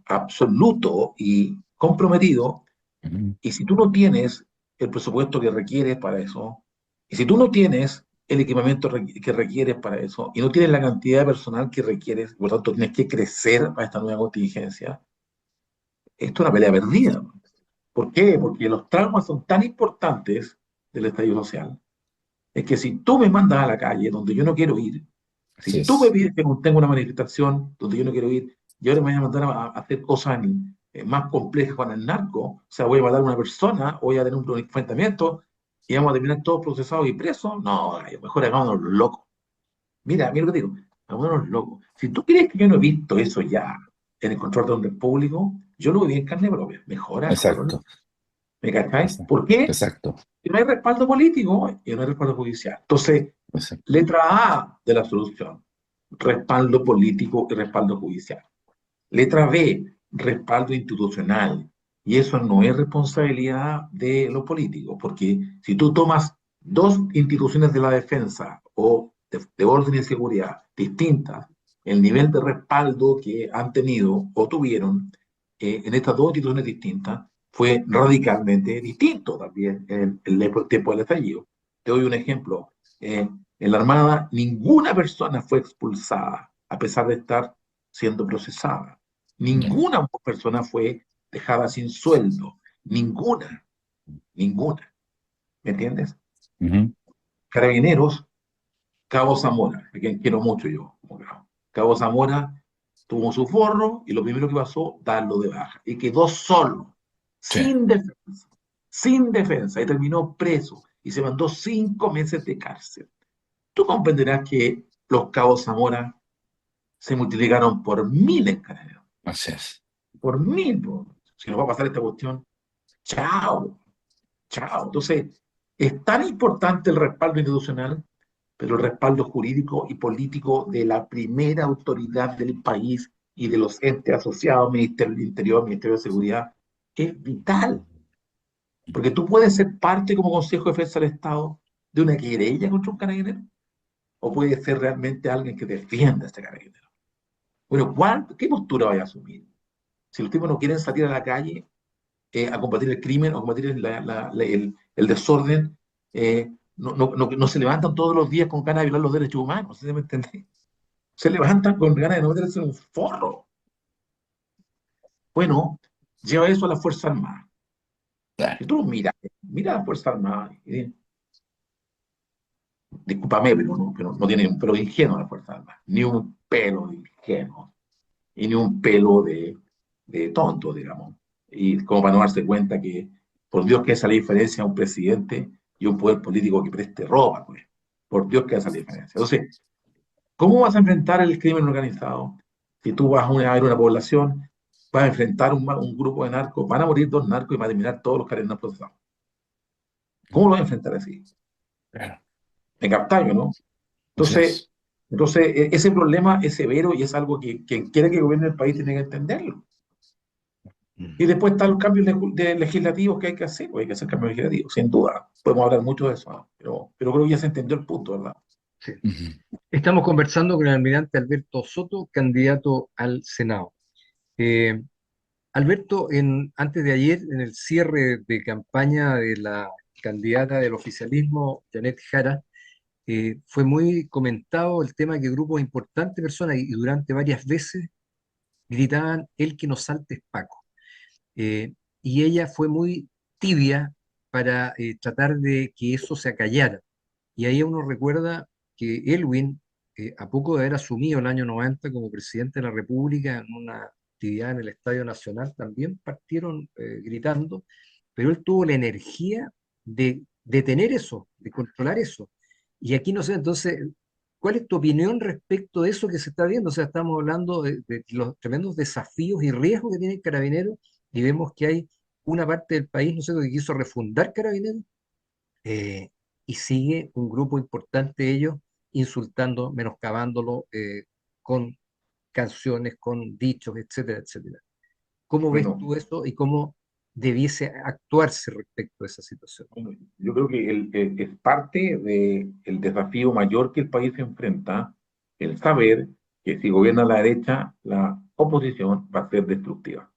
absoluto y comprometido, Ujú. y si tú no tienes el presupuesto que requieres para eso, y si tú no tienes el equipamiento que requieres para eso, y no tienes la cantidad de personal que requieres, por lo tanto tienes que crecer para esta nueva contingencia, esto es una pelea perdida. ¿Por qué? Porque los traumas son tan importantes del estallido social, es que si tú me mandas a la calle donde yo no quiero ir, si Así tú me es. pides que tenga una manifestación donde yo no quiero ir, y ahora me voy a mandar a hacer cosas más complejas con el narco, o sea, voy a matar a una persona, voy a tener un enfrentamiento y vamos a terminar todos procesados y presos, no, gallo, mejor hagámonos los locos. Mira lo que te digo, hagámonos los locos. Si tú crees que yo no he visto eso ya en el control de orden público, yo lo viví en carne propia, mejor hagámonos los Exacto. locos. ¿Me cacháis? Exacto. ¿Por qué? Exacto. Y no hay respaldo político y no hay respaldo judicial. Entonces, Exacto. letra A de la solución, respaldo político y respaldo judicial. Letra B, respaldo institucional. Y eso no es responsabilidad de los políticos, porque si tú tomas dos instituciones de la defensa o de orden y seguridad distintas, el nivel de respaldo que han tenido o tuvieron en estas dos instituciones distintas fue radicalmente distinto también en el tiempo del estallido. Te doy un ejemplo. En la Armada, ninguna persona fue expulsada a pesar de estar siendo procesada. Ya. Ninguna persona fue dejada sin sueldo. Ninguna, ninguna. ¿Me entiendes? Ujú. Carabineros, Cabo Zamora, a quien quiero mucho yo. Cabo Zamora tuvo su forro y lo primero que pasó, darlo de baja. Y quedó solo, Sí. sin defensa, sin defensa. Y terminó preso y se mandó 5 meses de cárcel. Tú comprenderás que los Cabos Zamora se multiplicaron por miles, carabineros. Así es. Por mil. Si nos va a pasar esta cuestión, chao, chao. Entonces, es tan importante el respaldo institucional, pero el respaldo jurídico y político de la primera autoridad del país y de los entes asociados, Ministerio del Interior, Ministerio de Seguridad, es vital. Porque tú puedes ser parte como Consejo de Defensa del Estado de una querella contra un carabinero, o puedes ser realmente alguien que defienda a este carabinero. Bueno, ¿qué postura vaya a asumir? Si los tipos no quieren salir a la calle a combatir el crimen, a combatir el desorden, no se levantan todos los días con ganas de violar los derechos humanos, ¿sí me entendés? Se levantan con ganas de no meterse en un forro. Bueno, lleva eso a la Fuerza Armada. Claro. Si tú mira a la Fuerza Armada, discúlpame, pero no tiene un pelo de ingenuo la Fuerza Armada, ni un pelo de ingenuo, y ni un pelo de tonto, digamos. Y como para no darse cuenta que, por Dios, que esa es la diferencia a un presidente y un poder político que preste ropa, pues. Por Dios, que esa es la diferencia. Entonces, ¿cómo vas a enfrentar el crimen organizado? Si tú vas a ver una población, vas a enfrentar un grupo de narcos, van a morir dos narcos y van a eliminar todos los carabinero procesados. ¿Cómo lo vas a enfrentar así? Claro. ¿Me captáis, no? Así Entonces, es. ese problema es severo y es algo que quien quiere que gobierne el país tiene que entenderlo. Y después están los cambios legislativos que hay que hacer, pues hay que hacer cambios legislativos, sin duda. Podemos hablar mucho de eso, ¿no? Pero creo que ya se entendió el punto, ¿verdad? Sí. Ujú. Estamos conversando con el almirante Alberto Soto, candidato al Senado. Eh, Alberto, antes de ayer, en el cierre de campaña de la candidata del oficialismo, Janet Jara, fue muy comentado el tema que grupos importantes de personas y durante varias veces gritaban: el que nos salte es Paco. Eh, y ella fue muy tibia para tratar de que eso se acallara. Y ahí uno recuerda que Elwin, a poco de haber asumido el año 90 como presidente de la República en una actividad en el Estadio Nacional, también partieron gritando, pero él tuvo la energía de detener eso, de controlar eso. Y aquí no sé, entonces, ¿cuál es tu opinión respecto de eso que se está viendo? O sea, estamos hablando de los tremendos desafíos y riesgos que tiene el Carabinero y vemos que hay una parte del país, no sé, que quiso refundar Carabineros, eh, y sigue un grupo importante de ellos insultando, menoscabándolo, con canciones, con dichos, etcétera, etcétera. ¿Cómo ves Bueno, tú eso y cómo debiese actuarse respecto a esa situación? bueno, yo creo que es parte del desafío mayor que el país se enfrenta, el saber que si gobierna la derecha, la oposición va a ser destructiva.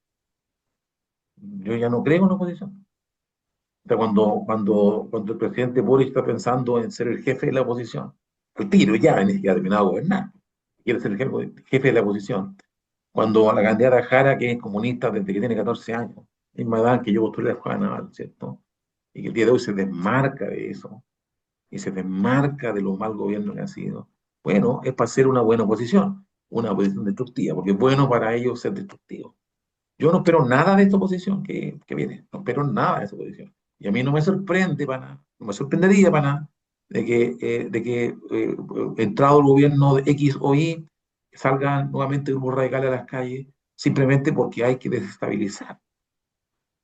Yo ya no creo en la oposición. O sea, cuando el presidente Boris está pensando en ser el jefe de la oposición, al tiro ya, ni siquiera ha terminado de gobernar, quiere ser el jefe de la oposición. Cuando la candidata Jara, que es comunista desde que tiene 14 años, misma edad que yo postulé a Juan Naval, ¿cierto? Y que el día de hoy se desmarca de eso, y se desmarca de lo mal gobierno que ha sido. Bueno, es para ser una buena oposición, una oposición destructiva, porque es bueno para ellos ser destructivos. Yo no espero nada de esta oposición que viene, no espero nada de esta oposición. Y a mí no me sorprende para nada, no me sorprendería para nada de que entrado el gobierno de X o Y, salgan nuevamente grupos radicales a las calles, simplemente porque hay que desestabilizar.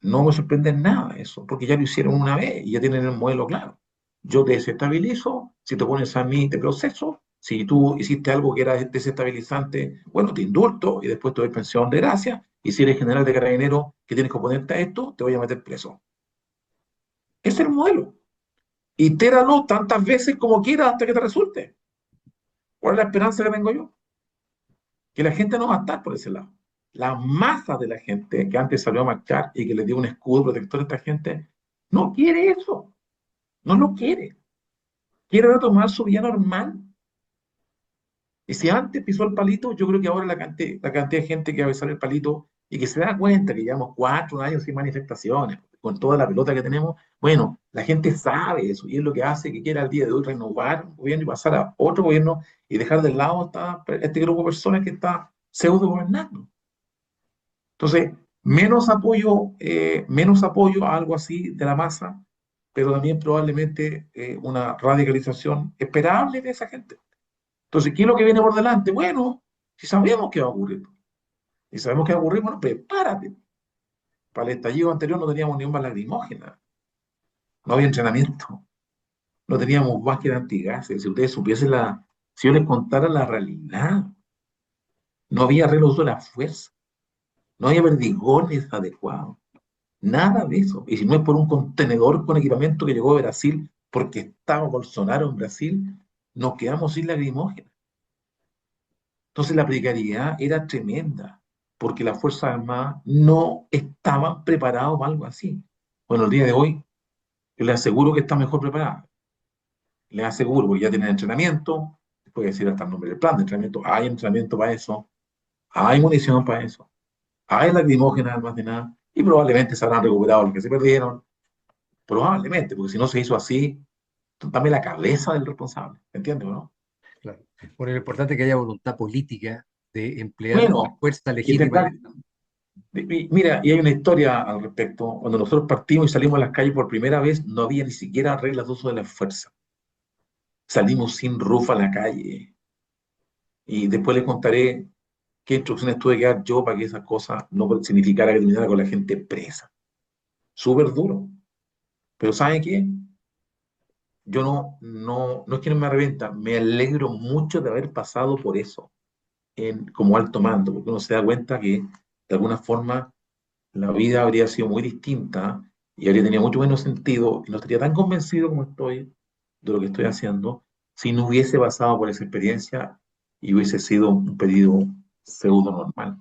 No me sorprende nada eso, porque ya lo hicieron una vez y ya tienen el modelo claro. Yo te desestabilizo, si te pones a mí te proceso, si tú hiciste algo que era desestabilizante, bueno, te indulto y después te doy pensión de gracia, y si eres general de carabineros que tienes que oponerte a esto, te voy a meter preso. Ese es el modelo. Itéralo tantas veces como quieras hasta que te resulte. ¿Cuál es la esperanza que tengo yo? Que la gente no va a estar por ese lado. La masa de la gente que antes salió a marchar y que le dio un escudo protector a esta gente, no quiere eso. No lo quiere. Quiere retomar su vida normal. Y si antes pisó el palito, yo creo que ahora la cantidad de gente que va a pisar el palito y que se da cuenta que llevamos 4 años sin manifestaciones, con toda la pelota que tenemos, bueno, la gente sabe eso y es lo que hace que quiera al día de hoy renovar un gobierno y pasar a otro gobierno y dejar de lado este grupo de personas que está pseudo gobernando. Entonces, menos apoyo a algo así de la masa, pero también probablemente una radicalización esperable de esa gente. Entonces, ¿qué es lo que viene por delante? Bueno, si sabemos que va a ocurrir, y sabemos que va a ocurrir, bueno, prepárate. Para el estallido anterior no teníamos ni bombas lacrimógenas, no había entrenamiento, no teníamos básquet antigases. Si ustedes supiesen si yo les contara la realidad, no había arreglo de uso de la fuerza, no había perdigones adecuados. Nada de eso. Y si no es por un contenedor con equipamiento que llegó de Brasil, porque estaba Bolsonaro en Brasil, nos quedamos sin lacrimógena. Entonces la precariedad era tremenda, porque las Fuerzas Armadas no estaban preparadas para algo así. Bueno, el día de hoy, yo les aseguro que están mejor preparadas. Les aseguro, porque ya tienen entrenamiento, después decir hasta el nombre del plan de entrenamiento para eso, hay munición para eso, hay lacrimógenas almacenadas, y probablemente se habrán recuperado los que se perdieron. Probablemente, porque si no se hizo así, dame la cabeza del responsable, ¿entiendes o no? Claro. Bueno, lo importante es que haya voluntad política de emplear la Bueno, fuerza y legítima que tendrán, tenemos. mira, y hay una historia al respecto. Cuando nosotros partimos y salimos a las calles por primera vez, no había ni siquiera reglas de uso de la fuerza. Salimos sin rufa a la calle. Y después les contaré qué instrucciones tuve que dar yo para que esas cosas no significara que terminara con la gente presa. Súper duro. Pero ¿saben qué? Yo no es que no me arrepienta, me alegro mucho de haber pasado por eso como alto mando, porque uno se da cuenta que de alguna forma la vida habría sido muy distinta y habría tenido mucho menos sentido y no estaría tan convencido como estoy de lo que estoy haciendo si no hubiese pasado por esa experiencia y hubiese sido un periodo pseudo normal.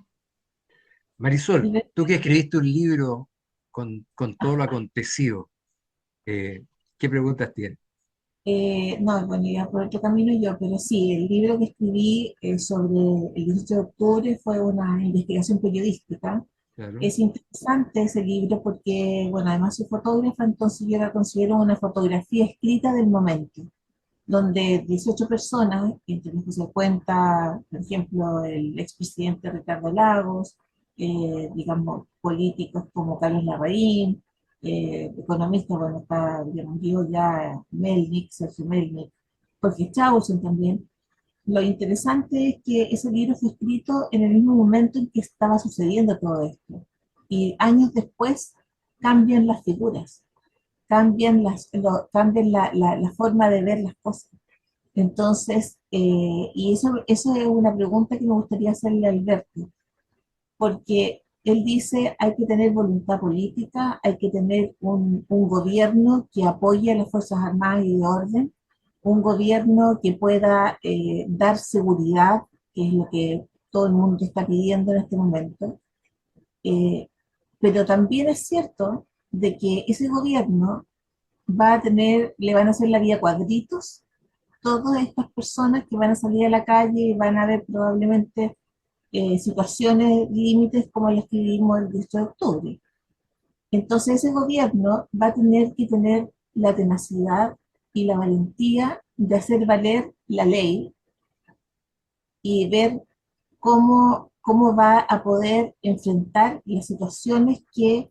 Marisol, Y tú que escribiste un libro con todo lo acontecido, eh, ¿qué preguntas tienes? No, bueno, iba por otro camino yo, pero sí, el libro que escribí sobre el 18 de octubre fue una investigación periodística. Claro. Es interesante ese libro porque, bueno, además soy fotógrafa, entonces yo la considero una fotografía escrita del momento, donde 18 personas, entre las que se cuenta, por ejemplo, el expresidente Ricardo Lagos, digamos, políticos como Carlos Larraín, economistas, bueno, está, digamos, yo ya, Melnik, Sergio Melnik, Jorge Chausen también. Lo interesante es que ese libro fue escrito en el mismo momento en que estaba sucediendo todo esto. Y años después cambian las figuras, cambian la forma de ver las cosas. Entonces, y eso es una pregunta que me gustaría hacerle a Alberto, porque él dice hay que tener voluntad política, hay que tener un gobierno que apoye a las Fuerzas Armadas y de orden, un gobierno que pueda dar seguridad, que es lo que todo el mundo está pidiendo en este momento. Eh, pero también es cierto de que ese gobierno va a tener, le van a hacer la vía cuadritos todas estas personas que van a salir a la calle y van a ver probablemente situaciones límites como las que vivimos el 18 de octubre. Entonces ese gobierno va a tener que tener la tenacidad y la valentía de hacer valer la ley y ver cómo va a poder enfrentar las situaciones que,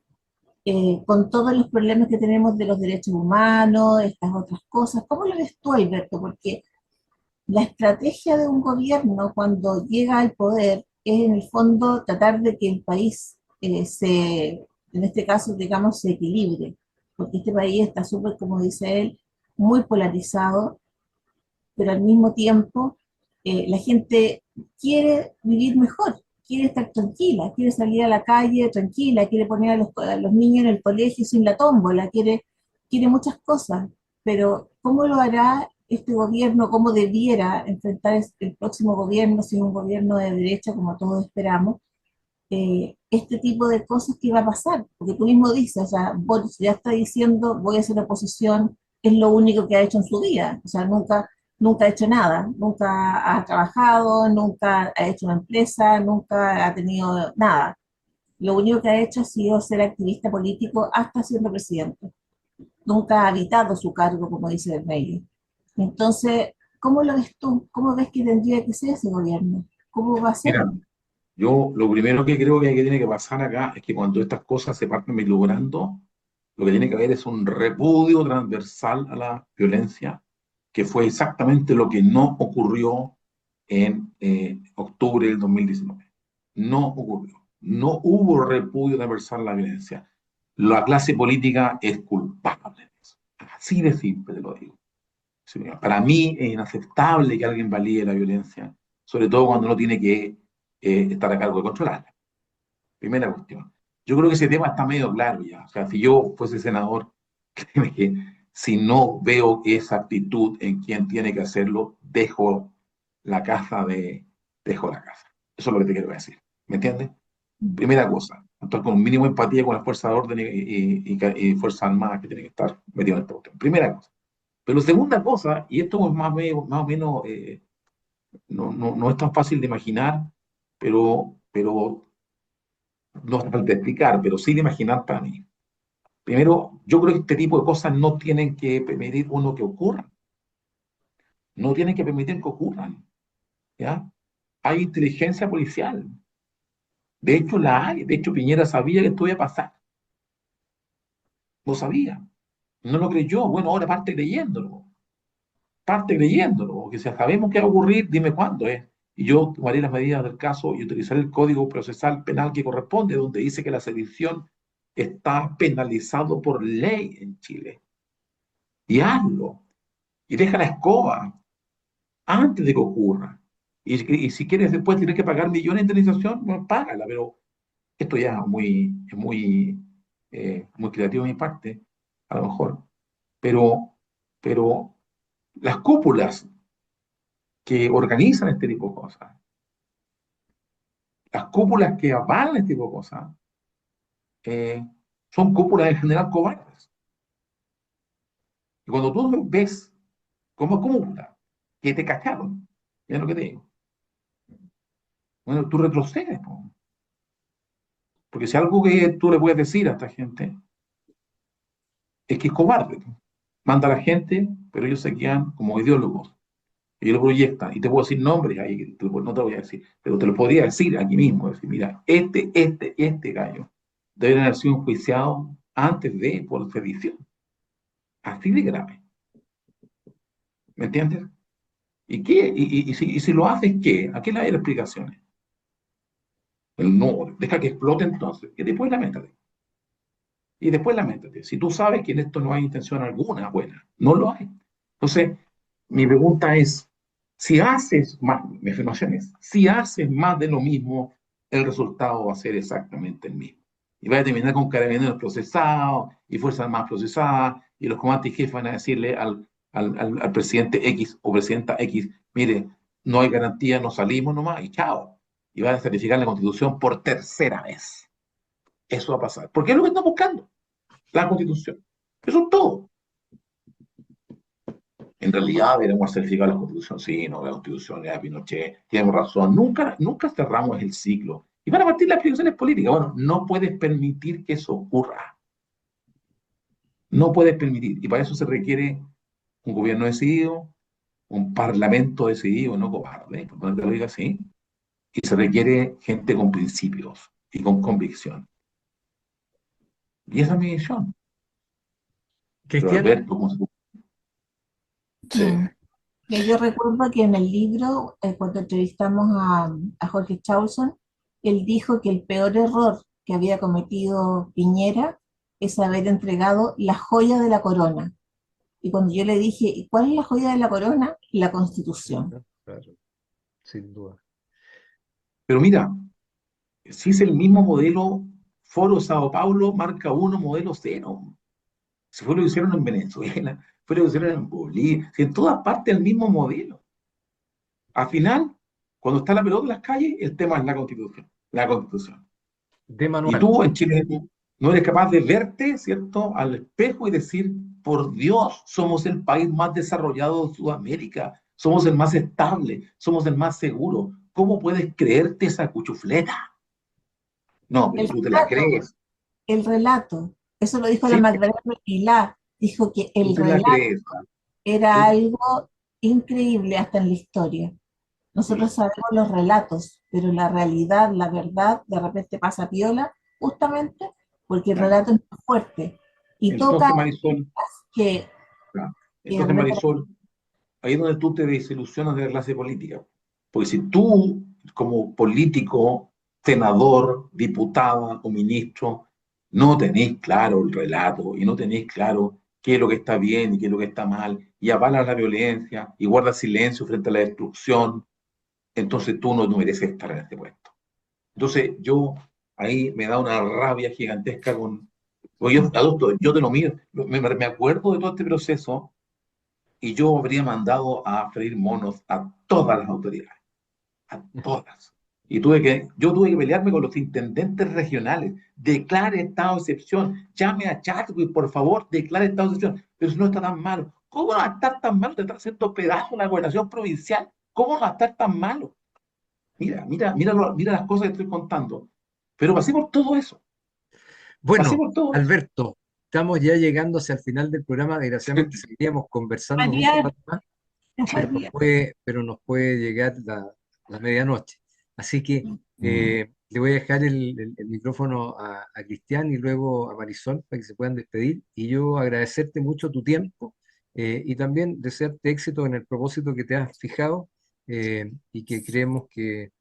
con todos los problemas que tenemos de los derechos humanos, estas otras cosas. ¿Cómo lo ves tú, Alberto? Porque la estrategia de un gobierno cuando llega al poder es en el fondo tratar de que el país en este caso, digamos, se equilibre, porque este país está súper, como dice él, muy polarizado, pero al mismo tiempo la gente quiere vivir mejor, quiere estar tranquila, quiere salir a la calle tranquila, quiere poner a los niños en el colegio sin la tómbola, quiere muchas cosas, pero ¿cómo lo hará este gobierno? ¿Cómo debiera enfrentar el próximo gobierno, si es un gobierno de derecha, como todos esperamos? Este tipo de cosas que va a pasar, porque tú mismo dices, o sea, Boris ya está diciendo voy a hacer oposición, es lo único que ha hecho en su vida, o sea, nunca ha hecho nada, nunca ha trabajado, nunca ha hecho una empresa, nunca ha tenido nada. Lo único que ha hecho ha sido ser activista político hasta siendo presidente. Nunca ha habitado su cargo, como dice el medio. Entonces, ¿cómo lo ves tú? ¿Cómo ves que tendría que ser ese gobierno? ¿Cómo va a ser? Mira, yo lo primero que creo que tiene que pasar acá es que cuando estas cosas se parten vislumbrando, lo que tiene que haber es un repudio transversal a la violencia, que fue exactamente lo que no ocurrió en octubre del 2019. No ocurrió. No hubo repudio transversal a la violencia. La clase política es culpable de eso. Así de simple te lo digo. Sí, para mí es inaceptable que alguien valide la violencia, sobre todo cuando no tiene que estar a cargo de controlarla. Primera cuestión. Yo creo que ese tema está medio claro ya. O sea, si yo fuese senador, créeme que si no veo esa actitud en quien tiene que hacerlo, la casa dejo la casa. Eso es lo que te quiero decir. ¿Me entiendes? Primera cosa, actuar con un mínimo de empatía con las fuerzas de orden y fuerzas armadas que tienen que estar metidas en esta cuestión. Primera cosa. Pero segunda cosa, y esto es más o menos, no es tan fácil de imaginar, pero no es tan fácil de explicar, pero sí de imaginar para mí. Primero, yo creo que este tipo de cosas no tienen que permitir uno que ocurran, no tienen que permitir que ocurran, ¿ya? Hay inteligencia policial, de hecho la hay, de hecho Piñera sabía que esto iba a pasar, lo sabía, no lo creyó, bueno, ahora parte creyéndolo, porque si sabemos que va a ocurrir, dime cuándo es. Y yo tomaré las medidas del caso y utilizaré el código procesal penal que corresponde, donde dice que la sedición está penalizado por ley en Chile. Y hazlo. Y deja la escoba antes de que ocurra. Y si quieres después tienes que pagar millones de indemnización, bueno, págala, pero esto ya muy creativo de mi parte, a lo mejor. Pero, pero las cúpulas que organizan este tipo de cosas, las cúpulas que avalan este tipo de cosas, eh, son cúpulas en general cobardes. Y cuando tú ves como cúpula que te cacharon, es lo que te digo, bueno, tú retrocedes, po. Porque si algo que tú le puedes decir a esta gente es que es cobarde, po. Manda a la gente, pero ellos se quedan como ideólogos. Y lo proyectan. Y te puedo decir nombres ahí, no te lo voy a decir, pero te lo podría decir aquí mismo. Decir, mira, este gallo debe haber sido enjuiciado antes de por sedición. Así de grave. ¿Me entiendes? ¿Y qué? Y si lo haces, ¿qué? ¿A qué le hay explicaciones? El no, deja que explote entonces. Y después lamentate. Y después lamentate. Si tú sabes que en esto no hay intención alguna buena, no lo hay. Entonces, mi pregunta es, si haces más, mi afirmación es, si haces más de lo mismo, el resultado va a ser exactamente el mismo. Y va a terminar con carabineros procesados y fuerzas armadas procesadas, y los comandantes jefes van a decirle al presidente X o presidenta X, mire, no hay garantía, no salimos nomás, y chao. Y van a certificar la Constitución por tercera vez. Eso va a pasar. Porque es lo que están buscando, la Constitución. Eso es todo. En realidad deberíamos certificar la Constitución, sí, no, la Constitución era de Pinochet, tenemos razón, nunca cerramos el ciclo. Y van a partir las explicaciones políticas. Bueno, no puedes permitir que eso ocurra. No puedes permitir. Y para eso se requiere un gobierno decidido, un parlamento decidido, no cobarde, por no te lo diga así. Y se requiere gente con principios y con convicción. Y esa es mi visión. Pero Cristian, Alberto, sí, Mm. Ya yo recuerdo que en el libro, cuando entrevistamos a Jorge Chausson, él dijo que el peor error que había cometido Piñera es haber entregado la joya de la corona. Y cuando yo le dije, ¿y cuál es la joya de la corona? La Constitución. claro, sin duda. pero mira, si es el mismo modelo, Foro Sao Paulo, marca uno, modelo cero. Si fue lo que hicieron en Venezuela, fue lo que hicieron en Bolivia, si en todas partes el mismo modelo. Al final, cuando está la pelota en las calles, el tema es la Constitución. La Constitución. De Y manual. tú en Chile no eres capaz de verte, ¿cierto?, al espejo y decir, por Dios, somos el país más desarrollado de Sudamérica, somos el más estable, somos el más seguro. ¿Cómo puedes creerte esa cuchufleta? No, pero El tú te la relato, crees. el relato, eso lo dijo la Sí, Magdalena Pilar, dijo que tú el te la relato crees. era Tú, algo increíble hasta en la historia. Nosotros sí, sabemos los relatos, pero la realidad, la verdad, de repente pasa piola, justamente porque el claro. relato es más fuerte y toca Entonces, Marisol, que, claro. que Entonces, realmente Marisol, ahí es donde tú te desilusionas de la clase política. Porque si tú, como político, senador, diputada o ministro, no tenés claro el relato y no tenés claro qué es lo que está bien y qué es lo que está mal, y avalas la violencia y guardas silencio frente a la destrucción, entonces tú no mereces estar en este puesto. Entonces, yo ahí me da una rabia gigantesca con. Porque yo, adulto, yo te lo miro, me acuerdo de todo este proceso y yo habría mandado a freír monos a todas las autoridades, a todas. Yo tuve que pelearme con los intendentes regionales. Declare estado de excepción. Llame a Chadwick, por favor, declare estado de excepción. Pero si no está tan malo. ¿Cómo no va a estar tan malo? Te está haciendo pedazo la gobernación provincial. ¿Cómo no va a estar tan malo? Mira las cosas que estoy contando. Pero pasé por todo eso. Pasé Bueno, por todo eso. Alberto, estamos ya llegando hacia el final del programa. Desgraciadamente seguiríamos conversando mucho María, más, María, pero nos puede llegar la medianoche. Así que le voy a dejar el micrófono a Cristian y luego a Marisol para que se puedan despedir. Y yo agradecerte mucho tu tiempo y también desearte éxito en el propósito que te has fijado y que creemos que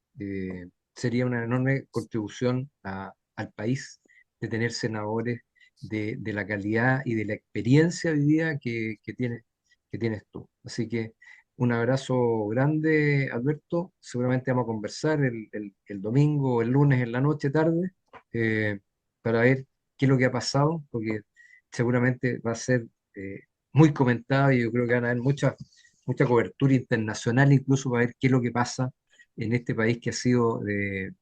sería una enorme contribución al país de tener senadores de la calidad y de la experiencia vivida que tienes tú. Así que un abrazo grande, Alberto. Seguramente vamos a conversar el domingo o el lunes en la noche, tarde, eh, para ver qué es lo que ha pasado, porque seguramente va a ser muy comentado y yo creo que van a haber mucha cobertura internacional, incluso para ver qué es lo que pasa en este país que ha sido de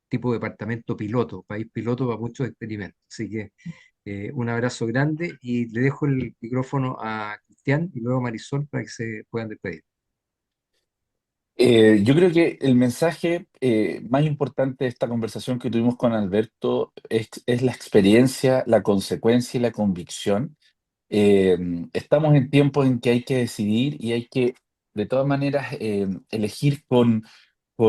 tipo departamento piloto, país piloto para muchos experimentos. Así que un abrazo grande y le dejo el micrófono a Cristian y luego a Marisol para que se puedan despedir. Yo creo que el mensaje más importante de esta conversación que tuvimos con Alberto es la experiencia, la consecuencia y la convicción. Eh, Estamos en tiempos en que hay que decidir y hay que, de todas maneras, elegir con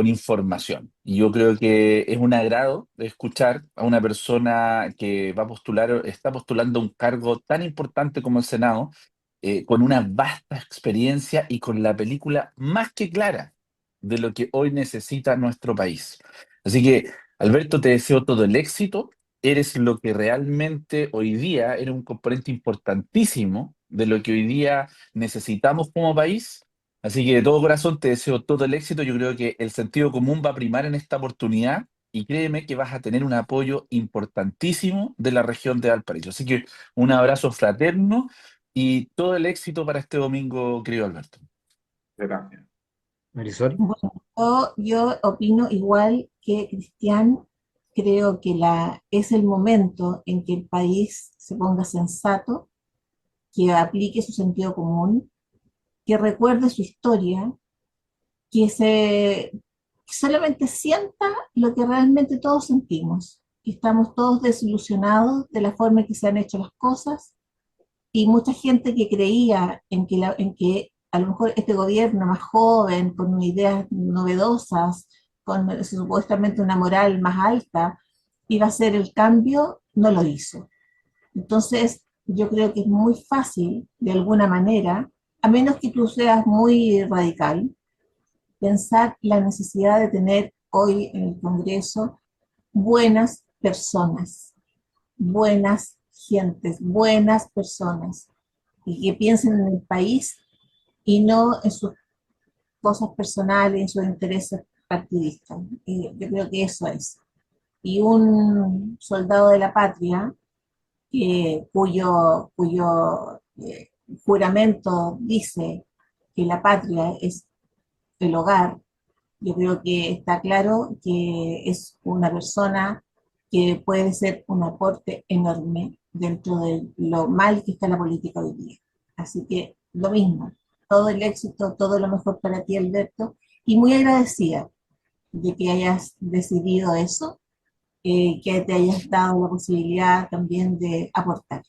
información. Y yo creo que es un agrado escuchar a una persona que va a postular, está postulando un cargo tan importante como el Senado, con una vasta experiencia y con la película más que clara de lo que hoy necesita nuestro país. Así que, Alberto, te deseo todo el éxito. Eres lo que realmente hoy día, eres un componente importantísimo de lo que hoy día necesitamos como país. Así que de todo corazón te deseo todo el éxito. Yo creo que el sentido común va a primar en esta oportunidad y créeme que vas a tener un apoyo importantísimo de la región de Valparaíso. Así que un abrazo fraterno y todo el éxito para este domingo, querido Alberto. Gracias. Marisol, Bueno, yo opino igual que Cristian, creo que es el momento en que el país se ponga sensato, que aplique su sentido común, que recuerde su historia, que solamente sienta lo que realmente todos sentimos, que estamos todos desilusionados de la forma en que se han hecho las cosas y mucha gente que creía en que a lo mejor este gobierno más joven, con ideas novedosas, con supuestamente una moral más alta, iba a hacer el cambio, no lo hizo. Entonces, yo creo que es muy fácil, de alguna manera, a menos que tú seas muy radical, pensar la necesidad de tener hoy en el Congreso buenas personas, buenas gentes, buenas personas, y que piensen en el país y no en sus cosas personales, en sus intereses partidistas. Y yo creo que eso es. Y un soldado de la patria, cuyo juramento dice que la patria es el hogar, yo creo que está claro que es una persona que puede ser un aporte enorme dentro de lo mal que está la política hoy día. Así que lo mismo, todo el éxito, todo lo mejor para ti, Alberto, y muy agradecida de que hayas decidido eso, que te hayas dado la posibilidad también de aportar.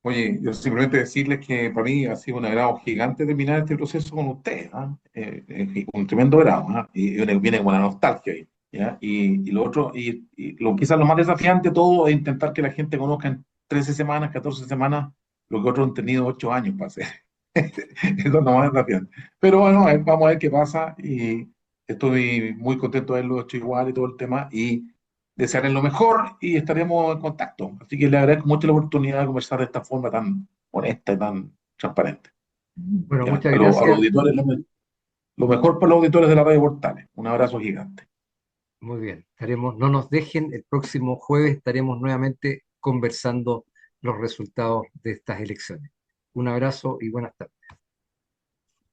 Oye, yo simplemente decirles que para mí ha sido un agrado gigante terminar este proceso con ustedes, ¿ah? Un tremendo agrado, ¿ah? Y viene con la nostalgia ahí, ¿ya? Y lo otro, quizás lo más desafiante de todo es intentar que la gente conozca en 13 semanas, 14 semanas, lo que otros han tenido 8 años para hacer. Eso es lo más desafiante. Pero bueno, vamos a ver qué pasa y estoy muy contento de haberlo hecho igual y todo el tema y desearles lo mejor y estaremos en contacto. Así que le agradezco mucho la oportunidad de conversar de esta forma tan honesta y tan transparente. bueno, ¿Ya? muchas A los gracias. auditores, lo mejor para los auditores de la Radio Portales. Un abrazo gigante. Muy bien, estaremos, no nos dejen, el próximo jueves estaremos nuevamente conversando los resultados de estas elecciones. Un abrazo y buenas tardes.